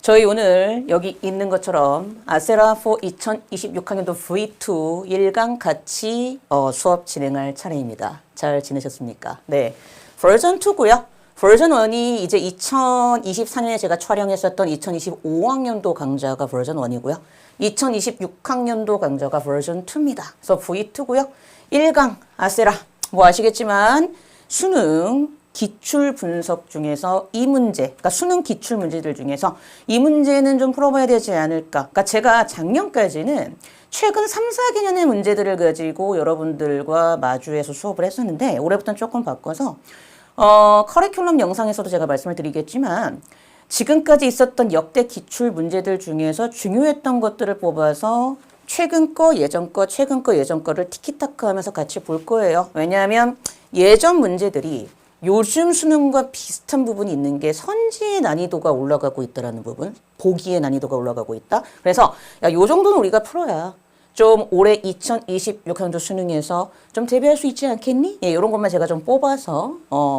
저희 오늘 여기 있는 것처럼 아세라4 2026학년도 V2 1강 같이 수업 진행할 차례입니다. 잘 지내셨습니까? 네. 버전 2고요. 버전 1이 이제 2024년에 제가 촬영했었던 2025학년도 강좌가 버전 1이고요. 2026학년도 강좌가 버전 2입니다. 그래서 V2고요. 1강 아세라 뭐 아시겠지만 수능 기출 분석 중에서 이 문제, 그러니까 수능 기출 문제들 중에서 이 문제는 좀 풀어봐야 되지 않을까. 그러니까 제가 작년까지는 최근 3, 4개년의 문제들을 가지고 여러분들과 마주해서 수업을 했었는데 올해부터는 조금 바꿔서 커리큘럼 영상에서도 제가 말씀을 드리겠지만 지금까지 있었던 역대 기출 문제들 중에서 중요했던 것들을 뽑아서 최근 거, 예전 거, 최근 거, 예전 거를 티키타카 하면서 같이 볼 거예요. 왜냐하면 예전 문제들이 요즘 수능과 비슷한 부분이 있는 게 선지의 난이도가 올라가고 있다라는 부분, 보기의 난이도가 올라가고 있다. 그래서 요 정도는 우리가 풀어야 좀 올해 2026학년도 수능에서 좀 대비할 수 있지 않겠니? 예, 이런 것만 제가 좀 뽑아서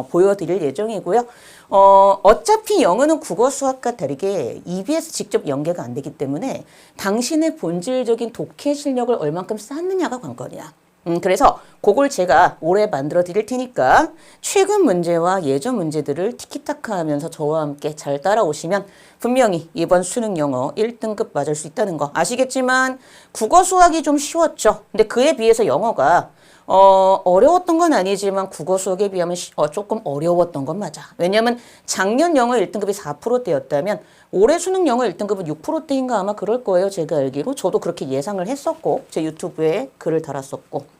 보여드릴 예정이고요. 어차피 영어는 국어 수학과 다르게 EBS 직접 연계가 안 되기 때문에 당신의 본질적인 독해 실력을 얼만큼 쌓느냐가 관건이야. 그래서 그걸 제가 올해 만들어 드릴 테니까 최근 문제와 예전 문제들을 티키타카 하면서 저와 함께 잘 따라오시면 분명히 이번 수능 영어 1등급 맞을 수 있다는 거 아시겠지만 국어 수학이 좀 쉬웠죠. 근데 그에 비해서 영어가 어려웠던 건 아니지만 국어 수학에 비하면 조금 어려웠던 건 맞아. 왜냐면 작년 영어 1등급이 4%대였다면 올해 수능 영어 1등급은 6%대인가 아마 그럴 거예요. 제가 알기로. 저도 그렇게 예상을 했었고 제 유튜브에 글을 달았었고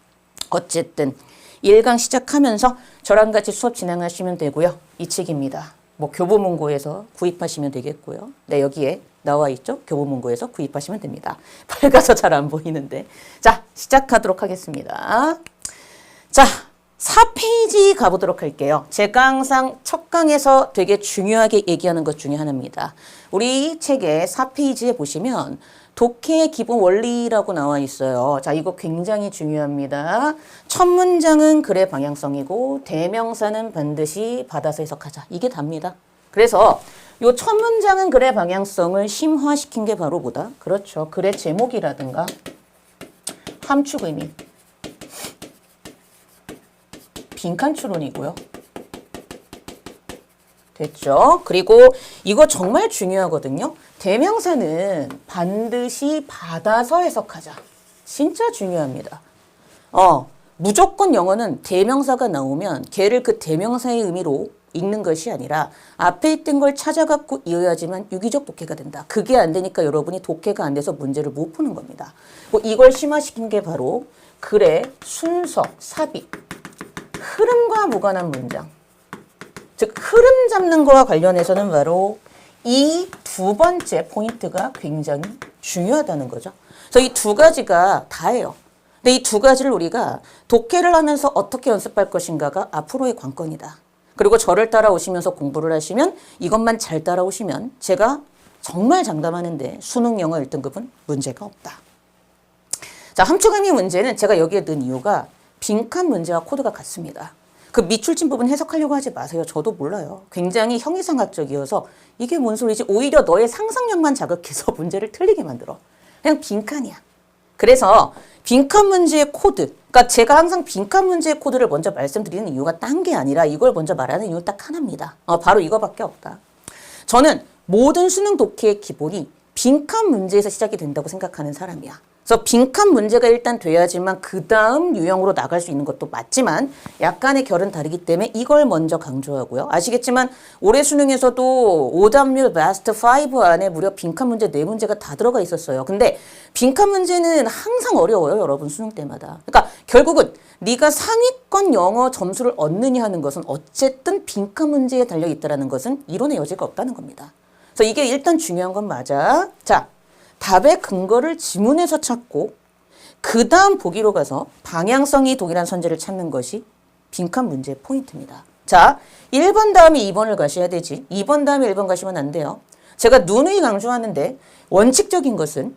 어쨌든 1강 시작하면서 저랑 같이 수업 진행하시면 되고요. 이 책입니다. 뭐 교보문고에서 구입하시면 되겠고요. 네, 여기에 나와 있죠. 교보문고에서 구입하시면 됩니다. 밝아서 잘 안 보이는데. 자, 시작하도록 하겠습니다. 자, 4페이지 가보도록 할게요. 제가 항상 첫 강에서 되게 중요하게 얘기하는 것 중에 하나입니다. 우리 책의 4페이지에 보시면 독해의 기본 원리라고 나와 있어요. 자, 이거 굉장히 중요합니다. 첫 문장은 글의 방향성이고 대명사는 반드시 받아서 해석하자. 이게 답니다. 그래서 요 첫 문장은 글의 방향성을 심화시킨 게 바로 뭐다? 그렇죠. 글의 제목이라든가 함축 의미, 빈칸 추론이고요. 됐죠? 그리고 이거 정말 중요하거든요. 대명사는 반드시 받아서 해석하자. 진짜 중요합니다. 무조건 영어는 대명사가 나오면 걔를 그 대명사의 의미로 읽는 것이 아니라 앞에 있던 걸 찾아갖고 이어야지만 유기적 독해가 된다. 그게 안 되니까 여러분이 독해가 안 돼서 문제를 못 푸는 겁니다. 이걸 심화시킨 게 바로 글의 순서, 삽입, 흐름과 무관한 문장. 즉 흐름 잡는 거와 관련해서는 바로 이 두 번째 포인트가 굉장히 중요하다는 거죠. 그래서 이 두 가지가 다예요. 근데 이 두 가지를 우리가 독해를 하면서 어떻게 연습할 것인가가 앞으로의 관건이다. 그리고 저를 따라오시면서 공부를 하시면 이것만 잘 따라오시면 제가 정말 장담하는데 수능 영어 1등급은 문제가 없다. 자, 함축 의미 문제는 제가 여기에 넣은 이유가 빈칸 문제와 코드가 같습니다. 그 밑줄친 부분 해석하려고 하지 마세요. 저도 몰라요. 굉장히 형이상학적이어서 이게 뭔 소리지? 오히려 너의 상상력만 자극해서 문제를 틀리게 만들어. 그냥 빈칸이야. 그래서 빈칸 문제의 코드. 그러니까 제가 항상 빈칸 문제의 코드를 먼저 말씀드리는 이유가 딴 게 아니라 이걸 먼저 말하는 이유 딱 하나입니다. 바로 이거밖에 없다. 저는 모든 수능 독해의 기본이 빈칸 문제에서 시작이 된다고 생각하는 사람이야. 그래서 빈칸 문제가 일단 돼야지만 그 다음 유형으로 나갈 수 있는 것도 맞지만 약간의 결은 다르기 때문에 이걸 먼저 강조하고요. 아시겠지만 올해 수능에서도 오답률 베스트 5 안에 무려 빈칸 문제 4문제가 다 들어가 있었어요. 근데 빈칸 문제는 항상 어려워요. 여러분 수능 때마다. 그러니까 결국은 네가 상위권 영어 점수를 얻느냐 하는 것은 어쨌든 빈칸 문제에 달려있다는 것은 이론의 여지가 없다는 겁니다. 그래서 이게 일단 중요한 건 맞아. 자. 답의 근거를 지문에서 찾고 그 다음 보기로 가서 방향성이 동일한 선지를 찾는 것이 빈칸 문제의 포인트입니다. 자, 1번 다음에 2번을 가셔야 되지. 2번 다음에 1번 가시면 안 돼요. 제가 누누이 강조하는데 원칙적인 것은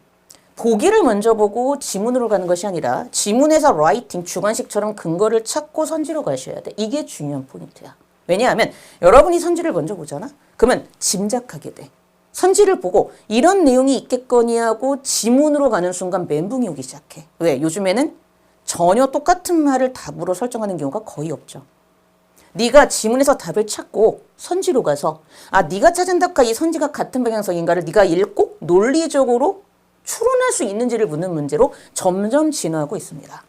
보기를 먼저 보고 지문으로 가는 것이 아니라 지문에서 라이팅, 주관식처럼 근거를 찾고 선지로 가셔야 돼. 이게 중요한 포인트야. 왜냐하면 여러분이 선지를 먼저 보잖아? 그러면 짐작하게 돼. 선지를 보고 이런 내용이 있겠거니 하고 지문으로 가는 순간 멘붕이 오기 시작해. 왜? 요즘에는 전혀 똑같은 말을 답으로 설정하는 경우가 거의 없죠. 네가 지문에서 답을 찾고 선지로 가서 네가 찾은 답과 이 선지가 같은 방향성인가를 네가 읽고 논리적으로 추론할 수 있는지를 묻는 문제로 점점 진화하고 있습니다.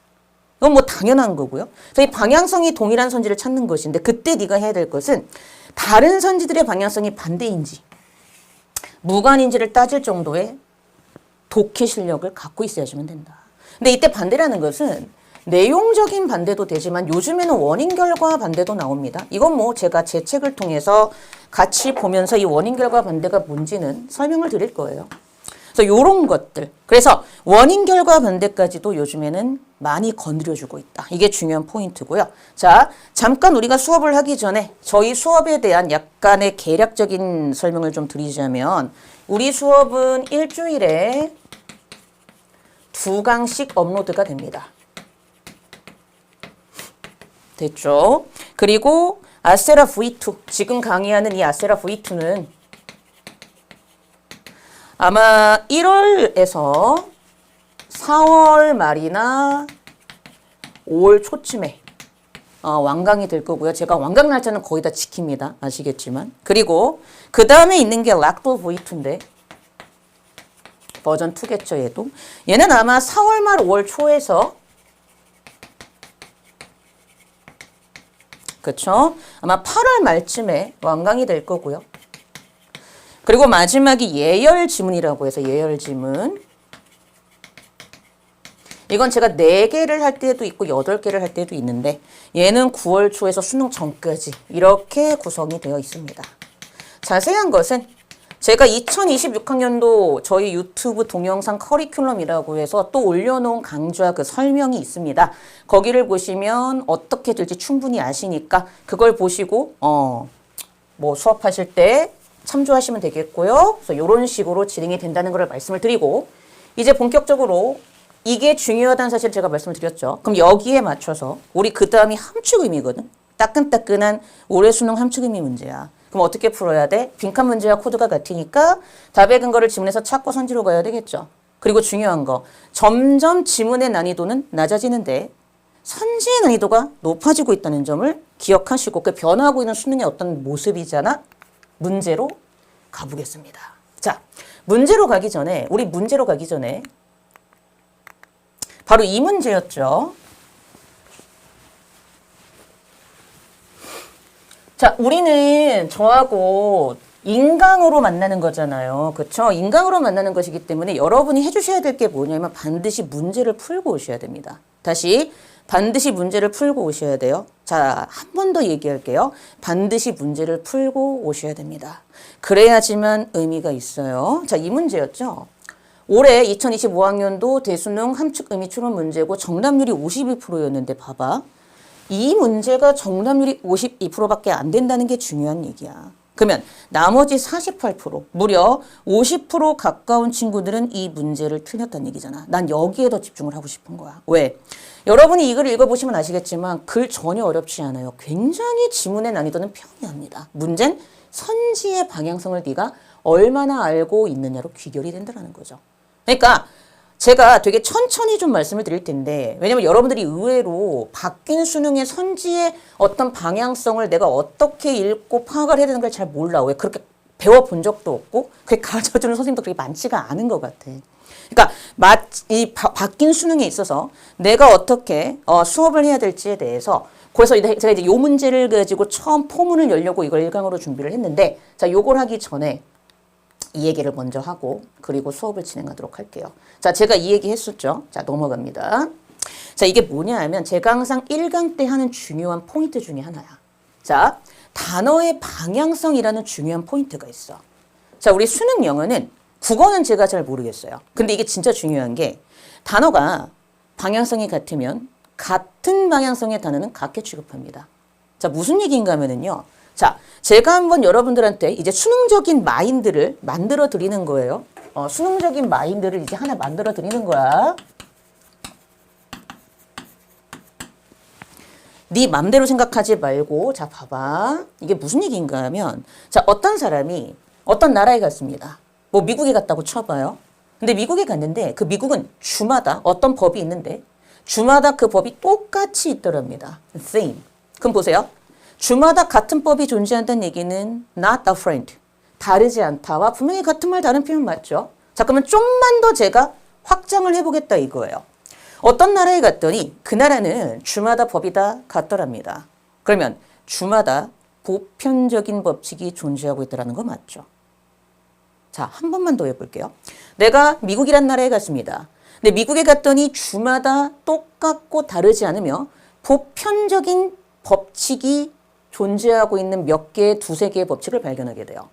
이건 뭐 당연한 거고요. 그래서 이 방향성이 동일한 선지를 찾는 것인데 그때 네가 해야 될 것은 다른 선지들의 방향성이 반대인지 무관인지를 따질 정도의 독해 실력을 갖고 있어야지만 된다. 근데 이때 반대라는 것은 내용적인 반대도 되지만 요즘에는 원인 결과 반대도 나옵니다. 이건 뭐 제가 제 책을 통해서 같이 보면서 이 원인 결과 반대가 뭔지는 설명을 드릴 거예요. 그래서 요런 것들. 그래서 원인 결과 반대까지도 요즘에는 많이 건드려주고 있다. 이게 중요한 포인트고요. 자, 잠깐 우리가 수업을 하기 전에 저희 수업에 대한 약간의 개략적인 설명을 좀 드리자면 우리 수업은 일주일에 2강씩 업로드가 됩니다. 됐죠? 그리고 아세라 V2, 지금 강의하는 이 아세라 V2는 아마 1월에서 4월 말이나 5월 초쯤에 완강이 될 거고요. 제가 완강 날짜는 거의 다 지킵니다. 아시겠지만. 그리고 그 다음에 있는 게 락돌 V2인데 버전 2겠죠, 얘도. 얘는 아마 4월 말 5월 초에서 그쵸? 아마 8월 말쯤에 완강이 될 거고요. 그리고 마지막이 예열 지문이라고 해서 예열 지문. 이건 제가 4개를 할 때도 있고 8개를 할 때도 있는데 얘는 9월 초에서 수능 전까지 이렇게 구성이 되어 있습니다. 자세한 것은 제가 2026학년도 저희 유튜브 동영상 커리큘럼이라고 해서 또 올려놓은 강좌 그 설명이 있습니다. 거기를 보시면 어떻게 될지 충분히 아시니까 그걸 보시고 뭐 수업하실 때 참조하시면 되겠고요. 그래서 이런 식으로 진행이 된다는 걸 말씀을 드리고 이제 본격적으로 이게 중요하다는 사실을 제가 말씀을 드렸죠. 그럼 여기에 맞춰서 우리 그 다음이 함축의미거든. 따끈따끈한 올해 수능 함축의미 문제야. 그럼 어떻게 풀어야 돼? 빈칸 문제와 코드가 같으니까 답의 근거를 지문에서 찾고 선지로 가야 되겠죠. 그리고 중요한 거 점점 지문의 난이도는 낮아지는데 선지의 난이도가 높아지고 있다는 점을 기억하시고 그 변화하고 있는 수능의 어떤 모습이잖아. 문제로 가보겠습니다. 자, 문제로 가기 전에 우리 문제로 가기 전에 바로 이 문제였죠. 자, 우리는 저하고 인강으로 만나는 거잖아요. 그렇죠? 인강으로 만나는 것이기 때문에 여러분이 해주셔야 될 게 뭐냐면 반드시 문제를 풀고 오셔야 됩니다. 다시 반드시 문제를 풀고 오셔야 돼요. 자, 한 번 더 얘기할게요. 반드시 문제를 풀고 오셔야 됩니다. 그래야지만 의미가 있어요. 자, 이 문제였죠. 올해 2025학년도 대수능 함축의미 추론 문제고 정답률이 52%였는데 봐봐. 이 문제가 정답률이 52%밖에 안 된다는 게 중요한 얘기야. 그러면 나머지 48%, 무려 50% 가까운 친구들은 이 문제를 틀렸다는 얘기잖아. 난 여기에 더 집중을 하고 싶은 거야. 왜? 여러분이 이 글을 읽어보시면 아시겠지만 글 전혀 어렵지 않아요. 굉장히 지문의 난이도는 평이합니다. 문제는 선지의 방향성을 네가 얼마나 알고 있느냐로 귀결이 된다는 거죠. 그러니까 제가 되게 천천히 좀 말씀을 드릴 텐데 왜냐면 여러분들이 의외로 바뀐 수능의 선지의 어떤 방향성을 내가 어떻게 읽고 파악을 해야 되는 걸 잘 몰라. 왜 그렇게 배워본 적도 없고 그게 가르쳐주는 선생님도 그렇게 많지가 않은 것 같아. 그러니까 이 바뀐 수능에 있어서 내가 어떻게 수업을 해야 될지에 대해서 그래서 제가 이제 요 문제를 가지고 처음 포문을 열려고 이걸 1강으로 준비를 했는데 자, 요걸 하기 전에 이 얘기를 먼저 하고 그리고 수업을 진행하도록 할게요. 자, 제가 이 얘기 했었죠. 자, 넘어갑니다. 자, 이게 뭐냐 하면 제가 항상 1강 때 하는 중요한 포인트 중에 하나야. 자, 단어의 방향성이라는 중요한 포인트가 있어. 자, 우리 수능 영어는 국어는 제가 잘 모르겠어요. 근데 이게 진짜 중요한 게 단어가 방향성이 같으면 같은 방향성의 단어는 같게 취급합니다. 자, 무슨 얘기인가 하면은요. 자, 제가 한번 여러분들한테 이제 수능적인 마인드를 만들어 드리는 거예요. 수능적인 마인드를 이제 하나 만들어 드리는 거야. 네 맘대로 생각하지 말고 자, 봐봐. 이게 무슨 얘기인가 하면 자, 어떤 사람이 어떤 나라에 갔습니다. 뭐 미국에 갔다고 쳐봐요. 근데 미국에 갔는데 그 미국은 주마다 어떤 법이 있는데 주마다 그 법이 똑같이 있더랍니다. same. 그럼 보세요. 주마다 같은 법이 존재한다는 얘기는 not different. 다르지 않다와 분명히 같은 말 다른 표현 맞죠? 자, 그러면 좀만 더 제가 확장을 해보겠다 이거예요. 어떤 나라에 갔더니 그 나라는 주마다 법이 다 같더랍니다. 그러면 주마다 보편적인 법칙이 존재하고 있다는 거 맞죠? 자, 한 번만 더 해볼게요. 내가 미국이란 나라에 갔습니다. 근데 미국에 갔더니 주마다 똑같고 다르지 않으며 보편적인 법칙이 존재하고 있는 몇 개의 두세 개의 법칙을 발견하게 돼요.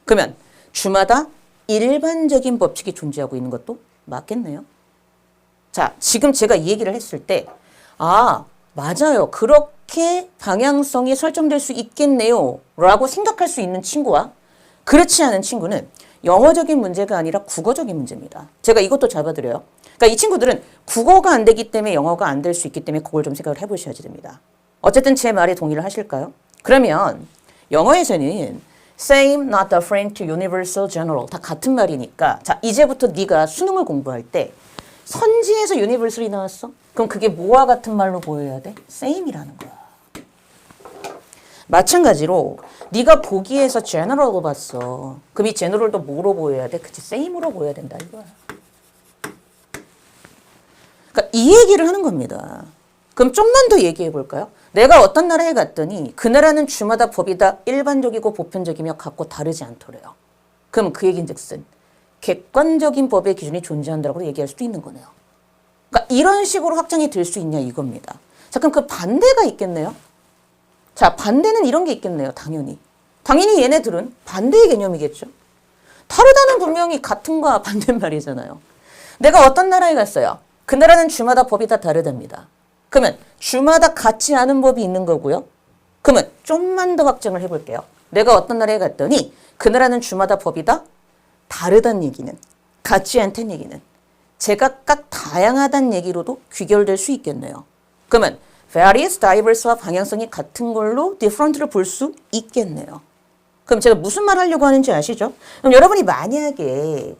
그러면 주마다 일반적인 법칙이 존재하고 있는 것도 맞겠네요. 자, 지금 제가 이 얘기를 했을 때, 아, 맞아요. 그렇게 방향성이 설정될 수 있겠네요. 라고 생각할 수 있는 친구와 그렇지 않은 친구는 영어적인 문제가 아니라 국어적인 문제입니다. 제가 이것도 잡아드려요. 그러니까 이 친구들은 국어가 안 되기 때문에 영어가 안 될 수 있기 때문에 그걸 좀 생각을 해보셔야지 됩니다. 어쨌든 제 말에 동의를 하실까요? 그러면 영어에서는 same, not different, universal, general 다 같은 말이니까 자 이제부터 네가 수능을 공부할 때 선지에서 universal이 나왔어? 그럼 그게 뭐와 같은 말로 보여야 돼? same이라는 거야. 마찬가지로 네가 보기에서 general로 봤어. 그럼 이 general도 뭐로 보여야 돼? 그치, same으로 보여야 된다 이거야. 그러니까 이 얘기를 하는 겁니다. 그럼 좀만 더 얘기해 볼까요? 내가 어떤 나라에 갔더니 그 나라는 주마다 법이 다 일반적이고 보편적이며 각고 다르지 않더래요. 그럼 그 얘기인즉슨 객관적인 법의 기준이 존재한다고 얘기할 수도 있는 거네요. 그러니까 이런 식으로 확장이 될 수 있냐 이겁니다. 자, 그럼 그 반대가 있겠네요. 자, 반대는 이런 게 있겠네요. 당연히 얘네들은 반대의 개념이겠죠. 다르다는 분명히 같은과 반대말이잖아요. 내가 어떤 나라에 갔어요. 그 나라는 주마다 법이 다 다르답니다. 그러면 주마다 같지 않은 법이 있는 거고요. 그러면 좀만 더 확장을 해볼게요. 내가 어떤 나라에 갔더니 그 나라는 주마다 법이 다 다르다는 얘기는, 같지 않다는 얘기는 제각각 다양하다는 얘기로도 귀결될 수 있겠네요. 그러면 various, diverse와 방향성이 같은 걸로 different를 볼 수 있겠네요. 그럼 제가 무슨 말 하려고 하는지 아시죠? 그럼 여러분이 만약에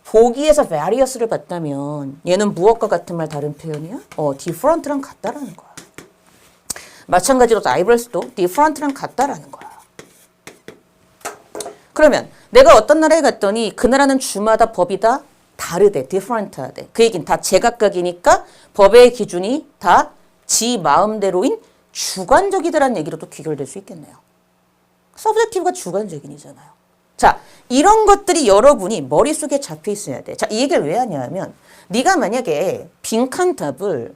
보기에서 various를 봤다면 얘는 무엇과 같은 말 다른 표현이야? different랑 같다라는 거야. 마찬가지로 diverse도 different랑 같다라는 거야. 그러면 내가 어떤 나라에 갔더니 그 나라는 주마다 법이 다 다르대, different하대. 그 얘기는 다 제각각이니까 법의 기준이 다 지 마음대로인 주관적이다라는 얘기로도 귀결될 수 있겠네요. 서브젝티브가 주관적인이잖아요. 자, 이런 것들이 여러분이 머릿속에 잡혀 있어야 돼. 자, 이 얘기를 왜 하냐 하면 네가 만약에 빈칸 답을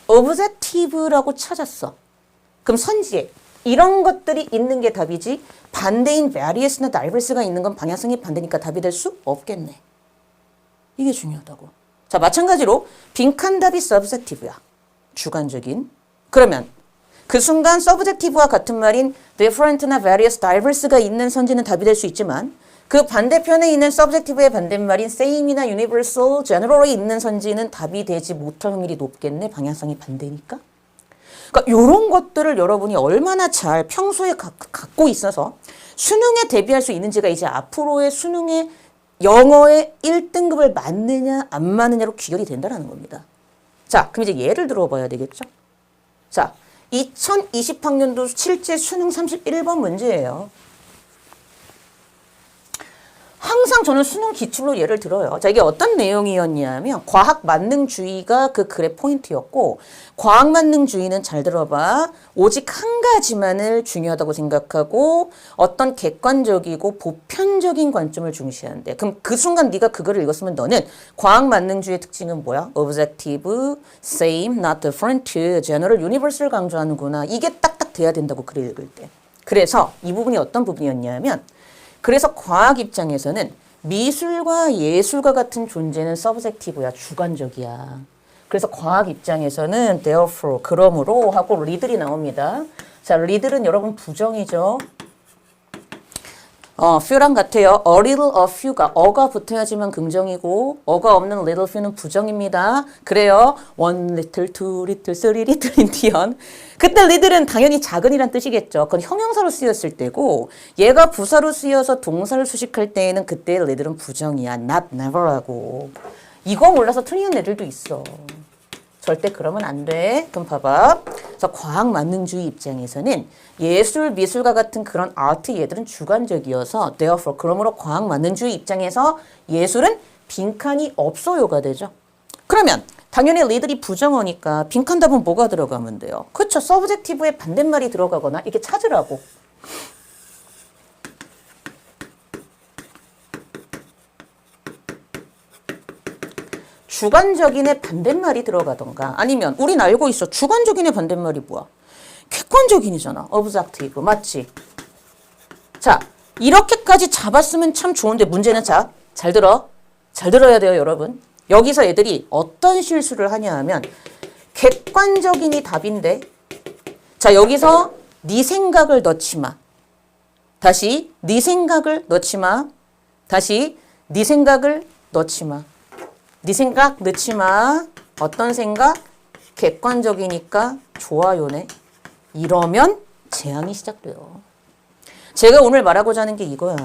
objective라고 찾았어. 그럼 선지에 이런 것들이 있는 게 답이지 반대인 various나 diverse가 있는 건 방향성이 반대니까 답이 될 수 없겠네. 이게 중요하다고. 자, 마찬가지로 빈칸 답이 subjective야. 주관적인. 그러면 그 순간 subjective와 같은 말인 different나 various, diverse가 있는 선지는 답이 될 수 있지만 그 반대편에 있는 subjective의 반대말인 same이나 universal, general에 있는 선지는 답이 되지 못할 확률이 높겠네. 방향성이 반대니까. 그러니까 이런 것들을 여러분이 얼마나 잘 평소에 갖고 있어서 수능에 대비할 수 있는지가 이제 앞으로의 수능의 영어의 1등급을 맞느냐 안 맞느냐로 귀결이 된다는 겁니다. 자, 그럼 이제 예를 들어봐야 되겠죠? 자, 2020학년도 실제 수능 31번 문제예요. 항상 저는 수능 기출로 예를 들어요. 자, 이게 어떤 내용이었냐면 과학 만능주의가 그 글의 포인트였고 과학 만능주의는 잘 들어봐. 오직 한 가지만을 중요하다고 생각하고 어떤 객관적이고 보편적인 관점을 중시한대. 그럼 그 순간 네가 그거를 읽었으면 너는 과학 만능주의의 특징은 뭐야? objective, same, not different, general, universal을 강조하는구나. 이게 딱딱 돼야 된다고 글을 읽을 때. 그래서 이 부분이 어떤 부분이었냐면 그래서 과학 입장에서는 미술과 예술과 같은 존재는 서브젝티브야, 주관적이야. 그래서 과학 입장에서는 therefore, 그러므로 하고 리들이 나옵니다. 자, 리들은 여러분 부정이죠. few랑 같아요. a little, a few가 어가 붙어야지만 긍정이고 어가 없는 little few는 부정입니다. 그래요. one little, two little, three little Indian. 그때 little은 당연히 작은이란 뜻이겠죠. 그건 형용사로 쓰였을 때고 얘가 부사로 쓰여서 동사를 수식할 때에는 그때 little은 부정이야. not never라고. 이거 몰라서 틀리는 애들도 있어. 절대 그러면 안 돼. 그럼 봐봐. 그래서 과학 만능주의 입장에서는 예술, 미술과 같은 그런 아트 얘들은 주관적이어서 therefore 그러므로 과학 만능주의 입장에서 예술은 빈칸이 없어요가 되죠. 그러면 당연히 리들이 부정어니까 빈칸 답은 뭐가 들어가면 돼요? 그렇죠. 서브젝티브의 반대말이 들어가거나 이렇게 찾으라고. 주관적인의 반대말이 들어가던가 아니면 우린 알고 있어. 주관적인의 반대말이 뭐야? 객관적인이잖아. objective. 맞지? 자, 이렇게까지 잡았으면 참 좋은데 문제는 자, 잘 들어. 잘 들어야 돼요, 여러분. 여기서 애들이 어떤 실수를 하냐 하면 객관적인이 답인데 자, 여기서 네 생각을 넣지 마. 다시 네 생각을 넣지 마. 다시 네 생각을 넣지 마. 네 생각 넣지 마. 어떤 생각? 객관적이니까 좋아요네. 이러면 재앙이 시작돼요. 제가 오늘 말하고자 하는 게 이거야.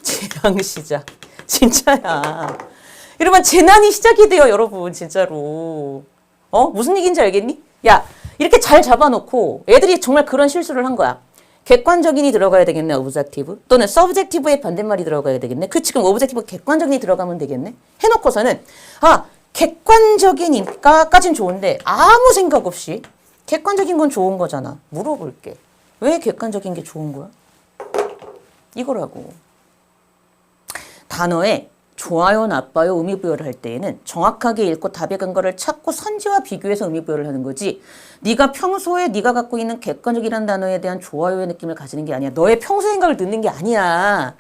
재앙 시작. 진짜야. 이러면 재난이 시작이 돼요, 여러분. 진짜로. 무슨 얘기인지 알겠니? 야, 이렇게 잘 잡아놓고 애들이 정말 그런 실수를 한 거야. 객관적인이 들어가야 되겠네, objective. 또는 subjective의 반대말이 들어가야 되겠네. 그 지금 objective 객관적인이 들어가면 되겠네. 해놓고서는 객관적이니까까진 좋은데 아무 생각 없이 객관적인 건 좋은 거잖아. 물어볼게. 왜 객관적인 게 좋은 거야? 이거라고. 단어에 좋아요, 나빠요, 의미부여를 할 때에는 정확하게 읽고 답의 근거를 찾고 선지와 비교해서 의미부여를 하는 거지. 네가 평소에 네가 갖고 있는 객관적이라는 단어에 대한 좋아요의 느낌을 가지는 게 아니야. 너의 평소 생각을 넣는 게 아니야.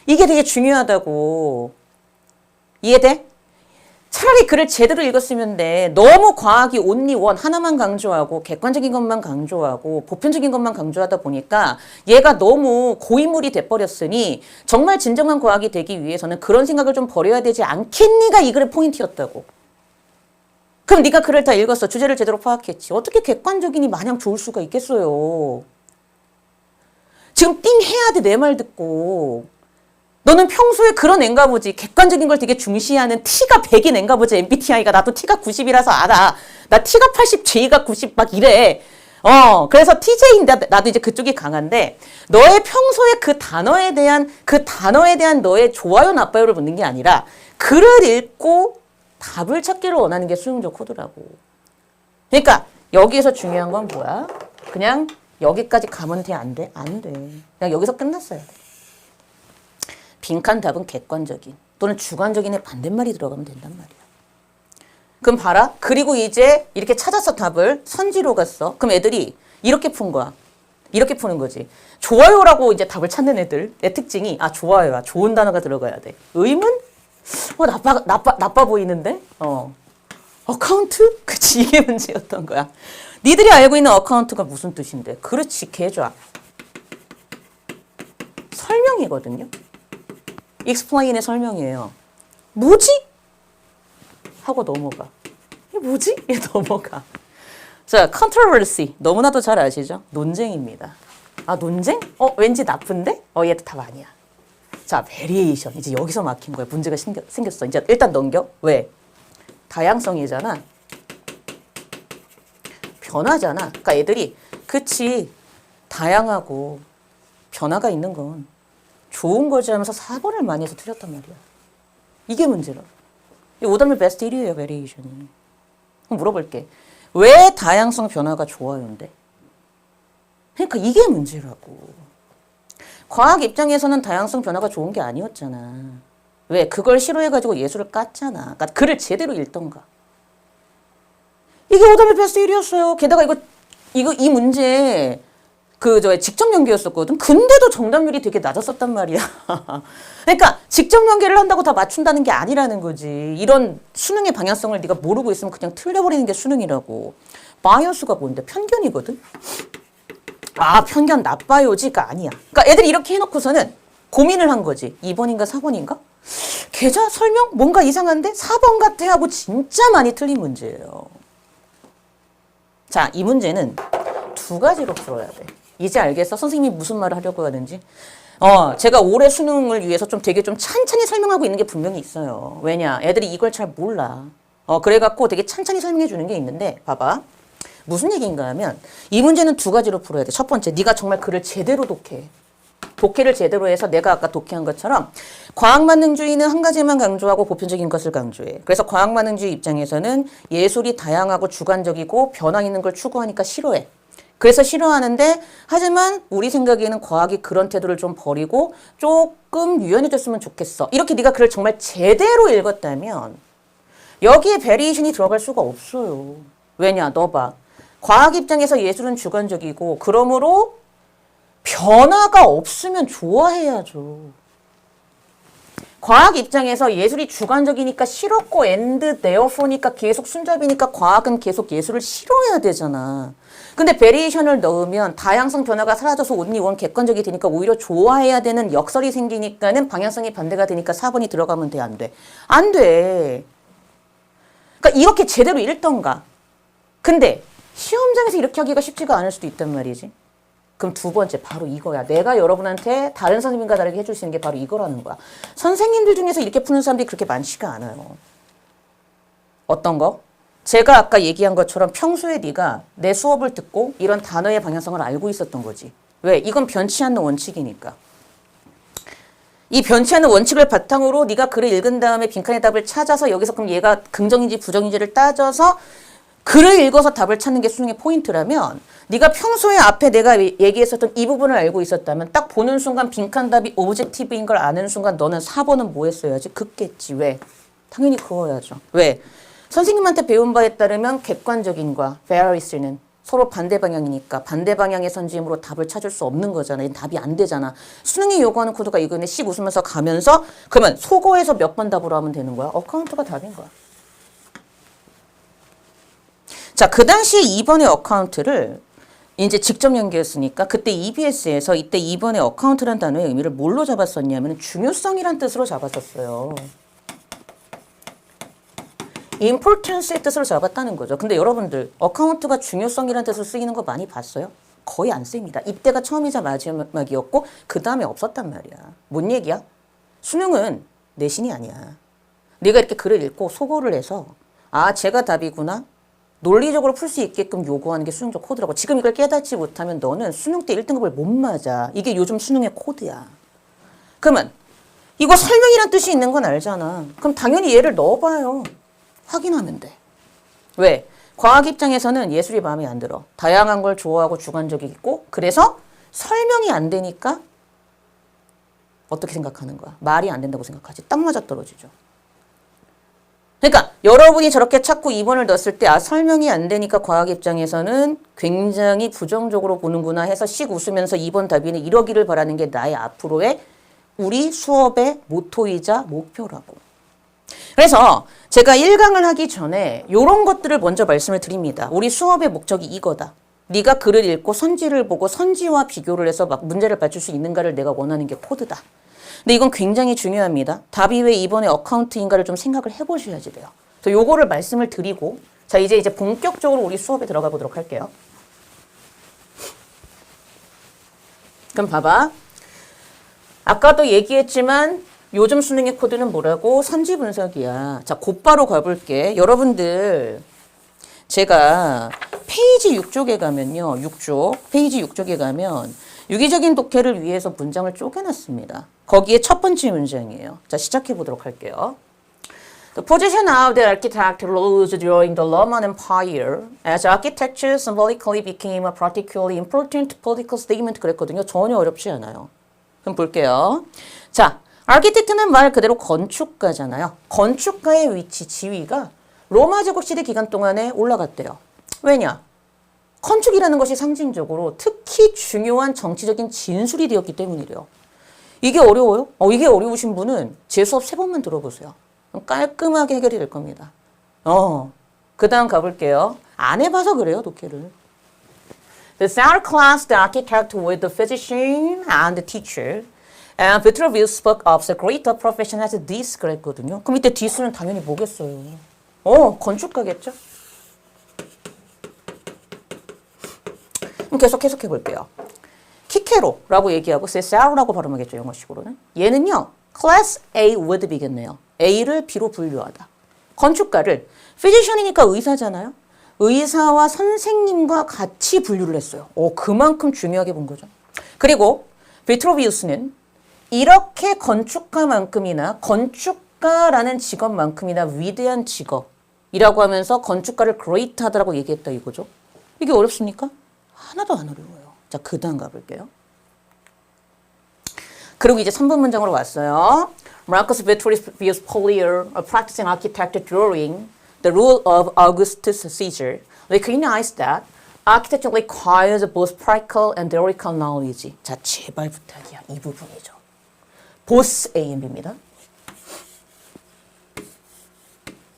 이게 되게 중요하다고. 이해돼? 차라리 글을 제대로 읽었으면 돼. 너무 과학이 only one 하나만 강조하고 객관적인 것만 강조하고 보편적인 것만 강조하다 보니까 얘가 너무 고인물이 돼버렸으니 정말 진정한 과학이 되기 위해서는 그런 생각을 좀 버려야 되지 않겠니가 이 글의 포인트였다고. 그럼 네가 글을 다 읽었어. 주제를 제대로 파악했지. 어떻게 객관적이니 마냥 좋을 수가 있겠어요. 지금 띵 해야 돼. 내 말 듣고. 너는 평소에 그런 앤가 보지. 객관적인 걸 되게 중시하는 T가 100인 앤가 보지. MBTI가. 나도 T가 90이라서 알아. 나 T가 80, J가 90 막 이래. 그래서 TJ인데 나도 이제 그쪽이 강한데 너의 평소에 그 단어에 대한 너의 좋아요, 나빠요를 묻는 게 아니라 글을 읽고 답을 찾기를 원하는 게 수용적 코드라고. 그러니까 여기에서 중요한 건 뭐야? 그냥 여기까지 가면 돼? 안 돼? 안 돼. 그냥 여기서 끝났어야 돼. 빈칸 답은 객관적인 또는 주관적인의 반대말이 들어가면 된단 말이야. 그럼 봐라. 그리고 이제 이렇게 찾아서 답을 선지로 갔어. 그럼 애들이 이렇게 푼 거야. 이렇게 푸는 거지. 좋아요라고 이제 답을 찾는 애들. 내 특징이 좋아요야. 좋은 단어가 들어가야 돼. 의문? 나빠 보이는데? 어카운트? 그치, 이게 문제였던 거야. 니들이 알고 있는 어카운트가 무슨 뜻인데? 그렇지, 개좌. 설명이거든요. explain의 설명이에요. 뭐지? 하고 넘어가. 이게 뭐지? 이게 넘어가. 자, controversy. 너무나도 잘 아시죠? 논쟁입니다. 논쟁? 왠지 나쁜데? 얘도 답 아니야. 자, variation. 이제 여기서 막힌 거야. 문제가 생겼어. 이제 일단 넘겨. 왜? 다양성이잖아. 변화잖아. 그러니까 애들이 그치. 다양하고 변화가 있는 건 좋은 거지 하면서 4번을 많이 해서 틀렸단 말이야. 이게 문제라. 이 오답률 베스트 1위예요, 베리에이션이. 그럼 물어볼게. 왜 다양성 변화가 좋아요인데? 그러니까 이게 문제라고. 과학 입장에서는 다양성 변화가 좋은 게 아니었잖아. 왜? 그걸 싫어해가지고 예술을 깠잖아. 그러니까 글을 제대로 읽던가. 이게 오답률 베스트 1위였어요. 게다가 이 문제 직접 연계였었거든. 근데도 정답률이 되게 낮았었단 말이야. 그러니까 직접 연계를 한다고 다 맞춘다는 게 아니라는 거지. 이런 수능의 방향성을 네가 모르고 있으면 그냥 틀려버리는 게 수능이라고. 바이어스가 뭔데? 편견이거든. 아, 편견 나빠요지가 아니야. 그러니까 애들이 이렇게 해놓고서는 고민을 한 거지. 2번인가 4번인가? 계좌 설명? 뭔가 이상한데? 4번 같아 하고 진짜 많이 틀린 문제예요. 자, 이 문제는 두 가지로 풀어야 돼. 이제 알겠어? 선생님이 무슨 말을 하려고 하는지. 제가 올해 수능을 위해서 좀 되게 좀 찬찬히 설명하고 있는 게 분명히 있어요. 왜냐? 애들이 이걸 잘 몰라. 그래갖고 되게 찬찬히 설명해 주는 게 있는데, 봐봐. 무슨 얘기인가 하면, 이 문제는 두 가지로 풀어야 돼. 첫 번째, 네가 정말 글을 제대로 독해. 독해를 제대로 해서 내가 아까 독해한 것처럼 과학만능주의는 한 가지만 강조하고 보편적인 것을 강조해. 그래서 과학만능주의 입장에서는 예술이 다양하고 주관적이고 변화 있는 걸 추구하니까 싫어해. 그래서 싫어하는데 하지만 우리 생각에는 과학이 그런 태도를 좀 버리고 조금 유연해졌으면 좋겠어. 이렇게 네가 글을 정말 제대로 읽었다면 여기에 베리에이션이 들어갈 수가 없어요. 왜냐? 너 봐. 과학 입장에서 예술은 주관적이고 그러므로 변화가 없으면 좋아해야죠. 과학 입장에서 예술이 주관적이니까 싫었고 and therefore니까 계속 순접이니까 과학은 계속 예술을 싫어해야 되잖아. 근데 베리에이션을 넣으면 다양성 변화가 사라져서 only one 객관적이 되니까 오히려 좋아해야 되는 역설이 생기니까는 방향성이 반대가 되니까 4번이 들어가면 돼, 안 돼? 안 돼. 그러니까 이렇게 제대로 읽던가. 근데 시험장에서 이렇게 하기가 쉽지가 않을 수도 있단 말이지. 그럼 두 번째 바로 이거야. 내가 여러분한테 다른 선생님과 다르게 해줄 수 있는 게 바로 이거라는 거야. 선생님들 중에서 이렇게 푸는 사람들이 그렇게 많지가 않아요. 어떤 거? 제가 아까 얘기한 것처럼 평소에 네가 내 수업을 듣고 이런 단어의 방향성을 알고 있었던 거지. 왜? 이건 변치 않는 원칙이니까. 이 변치 않는 원칙을 바탕으로 네가 글을 읽은 다음에 빈칸의 답을 찾아서 여기서 그럼 얘가 긍정인지 부정인지를 따져서 글을 읽어서 답을 찾는 게 수능의 포인트라면 네가 평소에 앞에 내가 얘기했었던 이 부분을 알고 있었다면 딱 보는 순간 빈칸 답이 오브젝티브인 걸 아는 순간 너는 4번은 뭐 했어야지? 긋겠지. 왜? 당연히 그어야죠. 왜? 선생님한테 배운 바에 따르면 객관적인과 fair이스는 서로 반대 방향이니까 반대 방향의 선지임으로 답을 찾을 수 없는 거잖아. 답이 안 되잖아. 수능이 요구하는 코드가 이거네. 씩 웃으면서 가면서 그러면 속어에서 몇 번 답으로 하면 되는 거야? 어카운트가 답인 거야. 자, 그 당시에 2번의 어카운트를 이제 직접 연계했으니까 그때 EBS에서 이때 2번의 어카운트란 단어의 의미를 뭘로 잡았었냐면 중요성이란 뜻으로 잡았었어요. importance의 뜻으로 잡았다는 거죠. 근데 여러분들 어카운트가 중요성이란 뜻으로 쓰이는 거 많이 봤어요? 거의 안 씁니다. 이때가 처음이자 마지막이었고 그 다음에 없었단 말이야. 뭔 얘기야? 수능은 내신이 아니야. 네가 이렇게 글을 읽고 소거를 해서 아, 제가 답이구나. 논리적으로 풀 수 있게끔 요구하는 게 수능적 코드라고. 지금 이걸 깨닫지 못하면 너는 수능 때 1등급을 못 맞아. 이게 요즘 수능의 코드야. 그러면 이거 설명이란 뜻이 있는 건 알잖아. 그럼 당연히 얘를 넣어봐요. 확인하면 돼. 왜? 과학 입장에서는 예술이 마음에 안 들어. 다양한 걸 좋아하고 주관적이고 그래서 설명이 안 되니까 어떻게 생각하는 거야? 말이 안 된다고 생각하지. 딱 맞아떨어지죠. 그러니까 여러분이 저렇게 찾고 2번을 넣었을 때 아, 설명이 안 되니까 과학 입장에서는 굉장히 부정적으로 보는구나 해서 씩 웃으면서 2번 답이는 이러기를 바라는 게 나의 앞으로의 우리 수업의 모토이자 목표라고. 그래서 제가 1강을 하기 전에 이런 것들을 먼저 말씀을 드립니다. 우리 수업의 목적이 이거다. 네가 글을 읽고 선지를 보고 선지와 비교를 해서 막 문제를 맞출 수 있는가를 내가 원하는 게 코드다. 근데 이건 굉장히 중요합니다. 답이 왜 이번에 어카운트인가를 좀 생각을 해보셔야지 돼요. 그래서 요거를 말씀을 드리고 자 이제 본격적으로 우리 수업에 들어가 보도록 할게요. 그럼 봐봐. 아까도 얘기했지만 요즘 수능의 코드는 뭐라고? 선지 분석이야. 자, 곧바로 가볼게. 여러분들 제가 페이지 6쪽에 가면요. 6쪽. 페이지 6쪽에 가면 유기적인 독해를 위해서 문장을 쪼개놨습니다. 거기에 첫 번째 문장이에요. 자, 시작해 보도록 할게요. The position of the architect rose during the Roman Empire as architecture symbolically became a particularly important political statement 그랬거든요. 전혀 어렵지 않아요. 그럼 볼게요. 자, 아키텍트는 말 그대로 건축가잖아요. 건축가의 위치, 지위가 로마 제국 시대 기간 동안에 올라갔대요. 왜냐? 건축이라는 것이 상징적으로 특히 중요한 정치적인 진술이 되었기 때문이래요. 이게 어려워요? 이게 어려우신 분은 제 수업 3번만 들어보세요. 깔끔하게 해결이 될 겁니다. 그 다음 가볼게요. 안 해봐서 그래요, 독해를. The Sarah class, the architect with the physician and the teacher. And Vitruvius spoke of the greater profession as this 그랬거든요. 그럼 이때 this는 당연히 뭐겠어요? 건축가겠죠? 그럼 계속 해석해 볼게요. 키케로라고 얘기하고 세사로라고 발음하겠죠, 영어식으로는. 얘는요, class A with B겠네요. A를 B로 분류하다. 건축가를, physician이니까 의사잖아요. 의사와 선생님과 같이 분류를 했어요. 그만큼 중요하게 본 거죠. 그리고 비트로비우스는 이렇게 건축가만큼이나 건축가라는 직업만큼이나 위대한 직업이라고 하면서 건축가를 great 하다라고 얘기했다 이거죠. 이게 어렵습니까? 하나도 안 어려워요. 자, 그 다음 가볼게요. 그리고 이제 3번 문장으로 왔어요. Marcus Vitruvius Polier, a practicing architect during the rule of Augustus Caesar, recognized that architecture requires both practical and theoretical knowledge. 자, 제발 부탁이야. 이 부분이죠. both A and B입니다.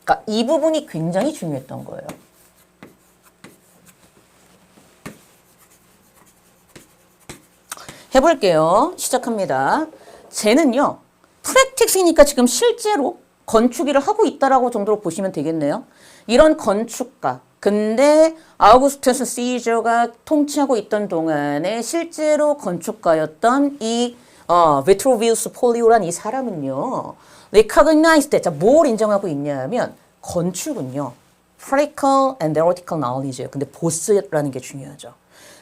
그러니까 이 부분이 굉장히 중요했던 거예요. 해볼게요. 시작합니다. 쟤는요. 프랙틱스니까 지금 실제로 건축 일을 하고 있다라고 정도로 보시면 되겠네요. 이런 건축가. 근데 아우구스투스 시저가 통치하고 있던 동안에 실제로 건축가였던 이 비트로비우스 폴리오란 이 사람은요. recognized 때, 자, 뭘 인정하고 있냐 하면 건축은요. practical and theoretical knowledge예요. 근데 both라는 게 중요하죠.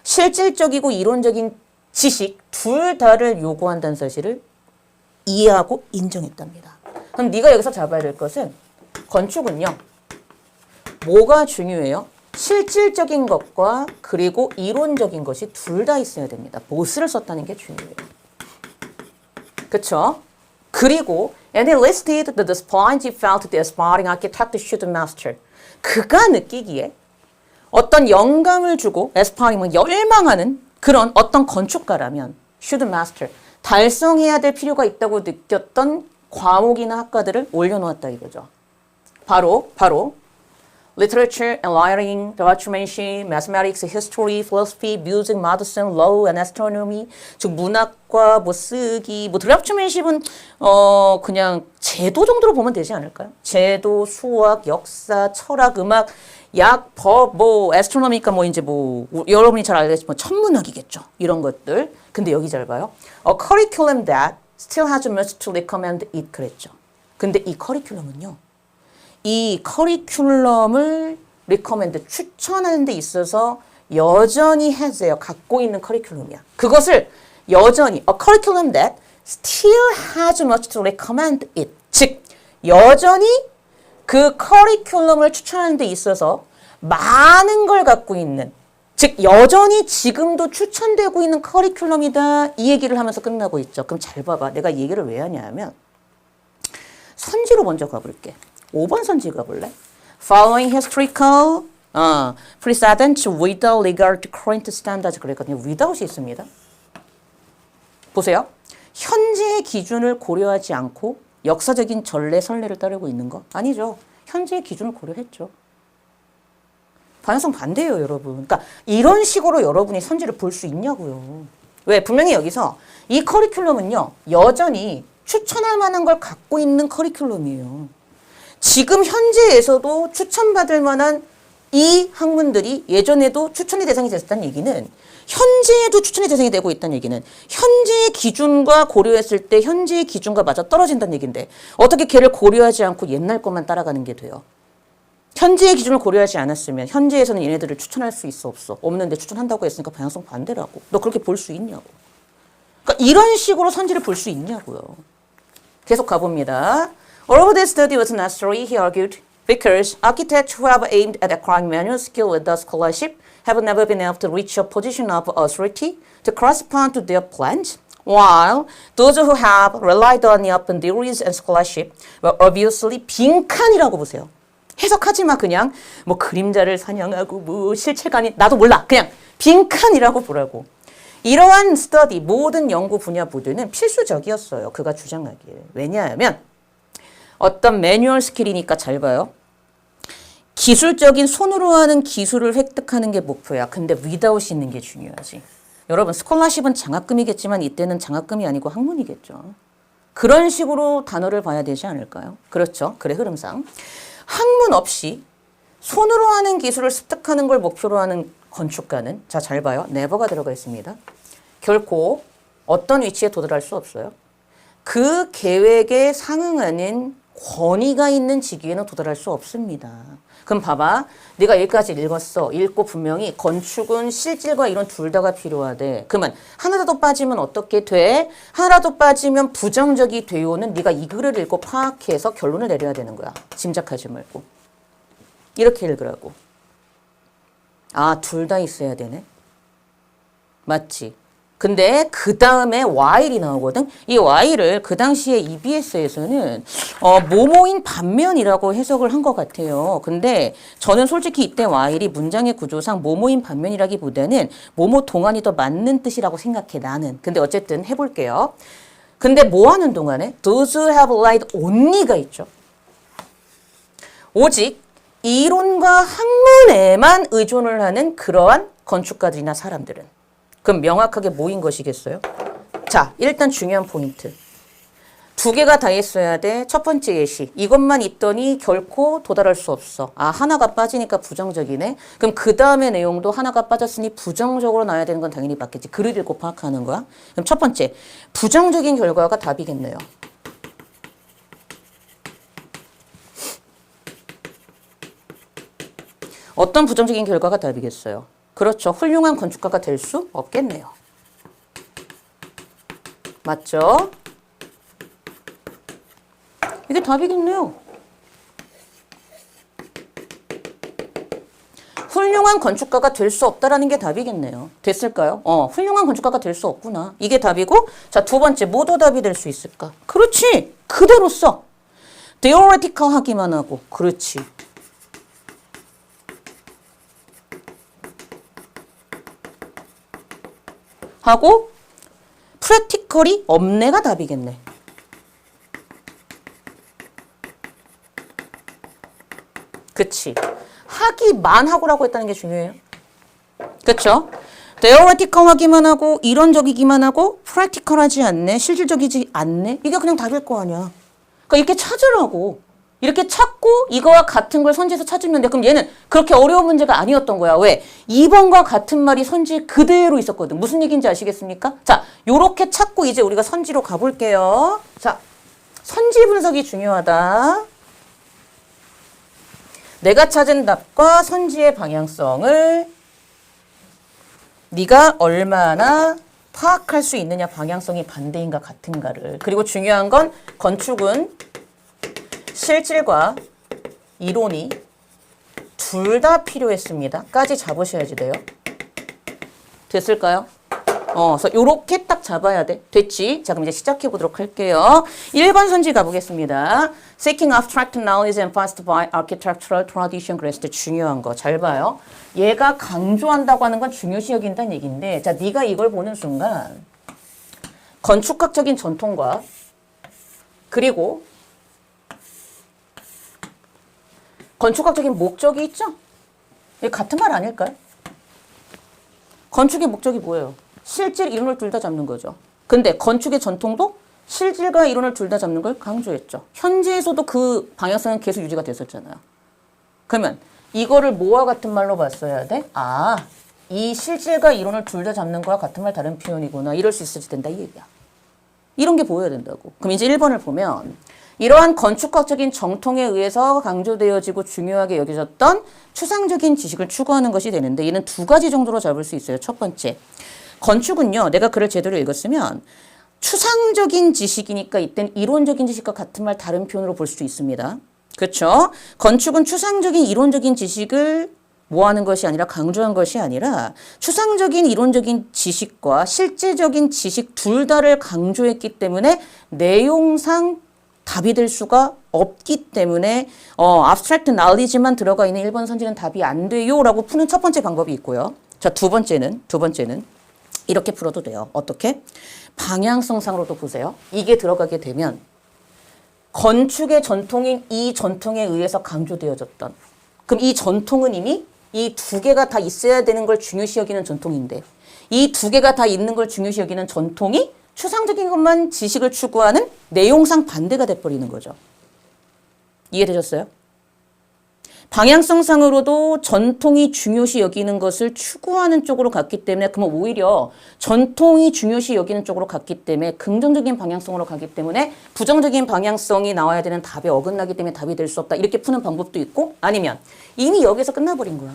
실질적이고 이론적인 지식 둘 다를 요구한다는 사실을 이해하고 인정했답니다. 그럼 네가 여기서 잡아야 될 것은 건축은요. 뭐가 중요해요? 실질적인 것과 그리고 이론적인 것이 둘 다 있어야 됩니다. both를 썼다는 게 중요해요. 그쵸? 그리고 and he listed the disciplines he felt the aspiring architect should master. 그가 느끼기에 어떤 영감을 주고 aspiring은 열망하는 그런 어떤 건축가라면 should master, 달성해야 될 필요가 있다고 느꼈던 과목이나 학과들을 올려놓았다 이거죠. 바로 literature and writing, draftsmanship, mathematics, history, philosophy, music, medicine, law and astronomy. 즉 문학과 뭐 쓰기, 뭐 draftsmanship은 그냥 제도 정도로 보면 되지 않을까요? 제도, 수학, 역사, 철학, 음악, 약, 법, 뭐 astronomy니까 뭐 이제 뭐 여러분이 잘 알겠지만 천문학이겠죠. 이런 것들. 근데 여기 잘 봐요. A curriculum that still has much to recommend it 그랬죠. 근데 이 커리큘럼은요. 이 커리큘럼을 recommend, 추천하는 데 있어서 여전히 has예요. 갖고 있는 커리큘럼이야. 그것을 여전히 a curriculum that still has much to recommend it. 즉 여전히 그 커리큘럼을 추천하는 데 있어서 많은 걸 갖고 있는, 즉 여전히 지금도 추천되고 있는 커리큘럼이다. 이 얘기를 하면서 끝나고 있죠. 그럼 잘 봐봐. 내가 이 얘기를 왜 하냐 하면 선지로 먼저 가볼게. 5번 선지 가볼래? Following historical precedents without regard to current standards 그랬거든요. without이 있습니다. 보세요. 현재의 기준을 고려하지 않고 역사적인 전례 선례를 따르고 있는 거? 아니죠. 현재의 기준을 고려했죠. 방향성 반대예요, 여러분. 그러니까 이런 식으로 여러분이 선지를 볼 수 있냐고요. 왜? 분명히 여기서 이 커리큘럼은요. 여전히 추천할 만한 걸 갖고 있는 커리큘럼이에요. 지금 현재에서도 추천받을 만한 이 학문들이 예전에도 추천의 대상이 됐다는 얘기는 현재에도 추천의 대상이 되고 있다는 얘기는 현재의 기준과 고려했을 때 현재의 기준과 맞아 떨어진다는 얘기인데 어떻게 걔를 고려하지 않고 옛날 것만 따라가는 게 돼요. 현재의 기준을 고려하지 않았으면 현재에서는 얘네들을 추천할 수 있어 없어? 없는데 추천한다고 했으니까 방향성 반대라고. 너 그렇게 볼 수 있냐고. 그러니까 이런 식으로 선지를 볼 수 있냐고요. 계속 가봅니다. Although this study was necessary, he argued, because architects who have aimed at acquiring manual skill with the scholarship have never been able to reach a position of authority to correspond to their plans, while those who have relied on the open theories and scholarship were obviously 빈칸이라고 보세요. 해석하지 마. 그냥 뭐 그림자를 사냥하고 뭐 실체가 아닌 나도 몰라. 그냥 빈칸이라고 보라고. 이러한 스터디 모든 연구 분야 모두는 필수적이었어요. 그가 주장하기에. 왜냐하면 어떤 매뉴얼 스킬이니까 잘 봐요. 기술적인 손으로 하는 기술을 획득하는 게 목표야. 근데 without 있는 게 중요하지. 여러분 스콜라십은 장학금이겠지만 이때는 장학금이 아니고 학문이겠죠. 그런 식으로 단어를 봐야 되지 않을까요? 그렇죠. 그래 흐름상. 학문 없이 손으로 하는 기술을 습득하는 걸 목표로 하는 건축가는 자, 잘 봐요. never가 들어가 있습니다. 결코 어떤 위치에 도달할 수 없어요. 그 계획에 상응하는 권위가 있는 직위에는 도달할 수 없습니다. 그럼 봐봐. 네가 여기까지 읽었어. 읽고 분명히 건축은 실질과 이론 둘 다가 필요하대. 그러면 하나라도 빠지면 어떻게 돼? 하나라도 빠지면 부정적이 돼요는 네가 이 글을 읽고 파악해서 결론을 내려야 되는 거야. 짐작하지 말고. 이렇게 읽으라고. 아, 둘 다 있어야 되네. 맞지? 근데 그 다음에 while이 나오거든. 이 while을 그 당시에 EBS에서는 뭐뭐인 반면이라고 해석을 한 것 같아요. 근데 저는 솔직히 이때 while이 문장의 구조상 뭐뭐인 반면이라기보다는 뭐뭐 동안이 더 맞는 뜻이라고 생각해 나는. 근데 어쨌든 해볼게요. 근데 뭐 하는 동안에 those who have lied only가 있죠. 오직 이론과 학문에만 의존을 하는 그러한 건축가들이나 사람들은. 그럼 명확하게 뭐인 것이겠어요? 자, 일단 중요한 포인트. 두 개가 다 있어야 돼. 첫 번째 예시. 이것만 있더니 결코 도달할 수 없어. 아, 하나가 빠지니까 부정적이네. 그럼 그 다음의 내용도 하나가 빠졌으니 부정적으로 나와야 되는 건 당연히 맞겠지. 글을 읽고 파악하는 거야. 그럼 첫 번째. 부정적인 결과가 답이겠네요. 어떤 부정적인 결과가 답이겠어요? 그렇죠. 훌륭한 건축가가 될 수 없겠네요. 맞죠? 이게 답이겠네요. 훌륭한 건축가가 될 수 없다라는 게 답이겠네요. 됐을까요? 훌륭한 건축가가 될 수 없구나. 이게 답이고, 자, 두 번째, 뭐도 답이 될 수 있을까? 그렇지. 그대로 써. theoretical 하기만 하고. 그렇지. 하고 프랙티컬이 없네가 답이겠네. 그치. 하기만 하고라고 했다는 게 중요해요. 그쵸? theoretical 하기만 하고 이론적이기만 하고 practical하지 않네. 실질적이지 않네. 이게 그냥 답일 거 아니야. 그러니까 이렇게 찾으라고. 이렇게 찾고 이거와 같은 걸 선지에서 찾으면 돼. 그럼 얘는 그렇게 어려운 문제가 아니었던 거야. 왜? 2번과 같은 말이 선지에 그대로 있었거든. 무슨 얘기인지 아시겠습니까? 자, 요렇게 찾고 이제 우리가 선지로 가볼게요. 자, 선지 분석이 중요하다. 내가 찾은 답과 선지의 방향성을 네가 얼마나 파악할 수 있느냐, 방향성이 반대인가 같은가를. 그리고 중요한 건 건축은 실질과 이론이 둘 다 필요했습니다. 까지 잡으셔야지 돼요. 됐을까요? 그래서 요렇게 딱 잡아야 돼. 됐지? 자, 그럼 이제 시작해 보도록 할게요. 1번 선지 가보겠습니다. Seeking abstract knowledge and fast by architectural tradition. 그랬을 때 중요한 거 잘 봐요. 얘가 강조한다고 하는 건 중요시 여긴다는 얘기인데, 자, 네가 이걸 보는 순간 건축학적인 전통과 그리고 건축학적인 목적이 있죠? 이게 같은 말 아닐까요? 건축의 목적이 뭐예요? 실질 이론을 둘 다 잡는 거죠. 근데 건축의 전통도 실질과 이론을 둘 다 잡는 걸 강조했죠. 현재에서도 그 방향성은 계속 유지가 됐었잖아요. 그러면 이거를 뭐와 같은 말로 봤어야 돼? 아, 이 실질과 이론을 둘 다 잡는 거와 같은 말 다른 표현이구나. 이럴 수 있어야 된다 이 얘기야. 이런 게 보여야 된다고. 그럼 이제 1번을 보면 이러한 건축학적인 정통에 의해서 강조되어지고 중요하게 여겨졌던 추상적인 지식을 추구하는 것이 되는데 이는 두 가지 정도로 잡을 수 있어요. 첫 번째, 건축은요. 내가 글을 제대로 읽었으면 추상적인 지식이니까 이땐 이론적인 지식과 같은 말 다른 표현으로 볼 수도 있습니다. 그렇죠? 건축은 추상적인 이론적인 지식을 모아는 것이 아니라 강조한 것이 아니라 추상적인 이론적인 지식과 실제적인 지식 둘 다를 강조했기 때문에 내용상 답이 될 수가 없기 때문에 abstract knowledge만 들어가 있는 1번 선지는 답이 안 돼요 라고 푸는 첫 번째 방법이 있고요. 자, 두 번째는 이렇게 풀어도 돼요. 어떻게? 방향성상으로도 보세요. 이게 들어가게 되면 건축의 전통인 이 전통에 의해서 강조되어졌던 그럼 이 전통은 이미 이 두 개가 다 있어야 되는 걸 중요시 여기는 전통인데 이 두 개가 다 있는 걸 중요시 여기는 전통이 추상적인 것만 지식을 추구하는 내용상 반대가 돼버리는 거죠. 이해되셨어요? 방향성상으로도 전통이 중요시 여기는 것을 추구하는 쪽으로 갔기 때문에 그러면 오히려 전통이 중요시 여기는 쪽으로 갔기 때문에 긍정적인 방향성으로 가기 때문에 부정적인 방향성이 나와야 되는 답에 어긋나기 때문에 답이 될 수 없다. 이렇게 푸는 방법도 있고 아니면 이미 여기서 끝나버린 거야.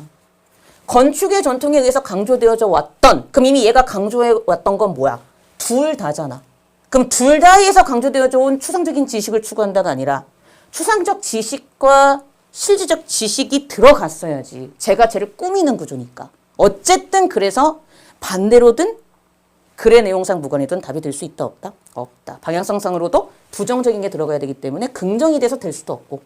건축의 전통에 의해서 강조되어져 왔던 그럼 이미 얘가 강조해 왔던 건 뭐야? 둘 다잖아. 그럼 둘 다에서 강조되어져 온 추상적인 지식을 추구한다가 아니라 추상적 지식과 실질적 지식이 들어갔어야지. 제가 쟤를 꾸미는 구조니까. 어쨌든 그래서 반대로든 글의 내용상 무관이든 답이 될 수 있다 없다? 없다. 방향성상으로도 부정적인 게 들어가야 되기 때문에 긍정이 돼서 될 수도 없고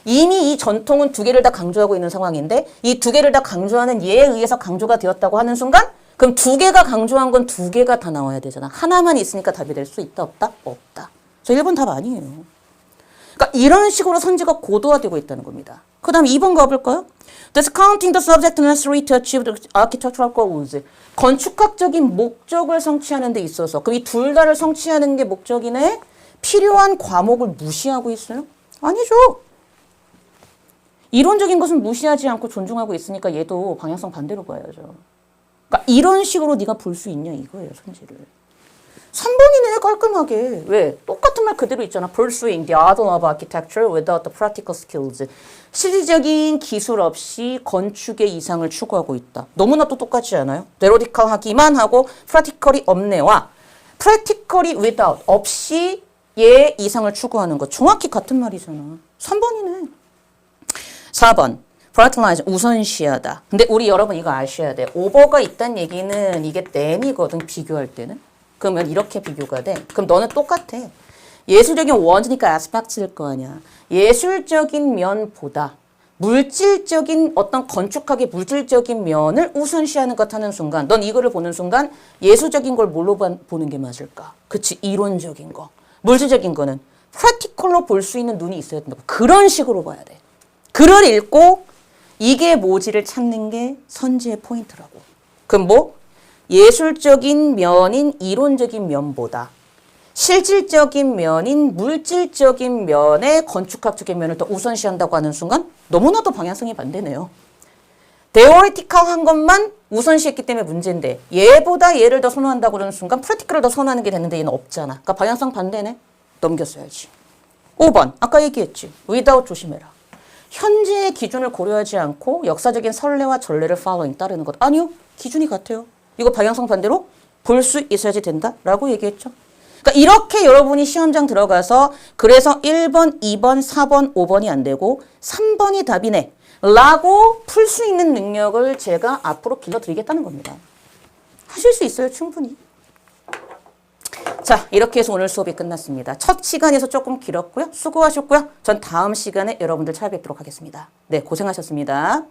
이미 이 전통은 두 개를 다 강조하고 있는 상황인데 이 두 개를 다 강조하는 얘에 의해서 강조가 되었다고 하는 순간 그럼 두 개가 강조한 건 두 개가 다 나와야 되잖아. 하나만 있으니까 답이 될 수 있다 없다? 없다. 저 1번 답 아니에요. 그러니까 이런 식으로 선지가 고도화되고 있다는 겁니다. 그 다음 2번 가볼까요? Discounting the subject necessary to achieve the architectural goals. 건축학적인 목적을 성취하는 데 있어서 그럼 이 둘 다를 성취하는 게 목적이네? 필요한 과목을 무시하고 있어요? 아니죠. 이론적인 것은 무시하지 않고 존중하고 있으니까 얘도 방향성 반대로 봐야죠. 그러니까 이런 식으로 네가 볼 수 있냐 이거예요, 선지를. 3번이네 깔끔하게. 왜? 똑같은 말 그대로 있잖아. Pursuing the art of architecture without the practical skills. 실질적인 기술 없이 건축의 이상을 추구하고 있다. 너무나 또 똑같지 않아요? theoretical 하기만 하고 practically 없네와 practically without 없이 얘 이상을 추구하는 거. 정확히 같은 말이잖아. 3번이네. 4번. prioritize 우선시하다. 근데 우리 여러분 이거 아셔야 돼. 오버가 있다는 얘기는 이게 then이거든 비교할 때는. 그러면 이렇게 비교가 돼. 그럼 너는 똑같아. 예술적인 원즈니까 aspects일 거 아니야. 예술적인 면보다 물질적인 어떤 건축학의 물질적인 면을 우선시하는 것 하는 순간 넌 이거를 보는 순간 예술적인 걸 뭘로 보는 게 맞을까? 그치 이론적인 거. 물질적인 거는 프랙티컬로 볼 수 있는 눈이 있어야 된다고. 그런 식으로 봐야 돼. 글을 읽고 이게 뭐지를 찾는 게 선지의 포인트라고. 그럼 뭐? 예술적인 면인 이론적인 면보다 실질적인 면인 물질적인 면의 건축학적인 면을 더 우선시한다고 하는 순간 너무나도 방향성이 반대네요. theoretical한 것만 우선시했기 때문에 문제인데 얘보다 얘를 더 선호한다고 그러는 순간 practical을 더 선호하는 게 되는데 얘는 없잖아. 그러니까 방향성 반대네. 넘겼어야지. 5번 아까 얘기했지. without 조심해라. 현재의 기준을 고려하지 않고 역사적인 선례와 전례를 following 따르는 것. 아니요. 기준이 같아요. 이거 방향성 반대로 볼 수 있어야지 된다라고 얘기했죠. 그러니까 이렇게 여러분이 시험장 들어가서 그래서 1번, 2번, 4번, 5번이 안 되고 3번이 답이네 라고 풀 수 있는 능력을 제가 앞으로 길러드리겠다는 겁니다. 하실 수 있어요. 충분히. 자, 이렇게 해서 오늘 수업이 끝났습니다. 첫 시간에서 조금 길었고요. 수고하셨고요. 전 다음 시간에 여러분들 찾아뵙도록 하겠습니다. 네, 고생하셨습니다.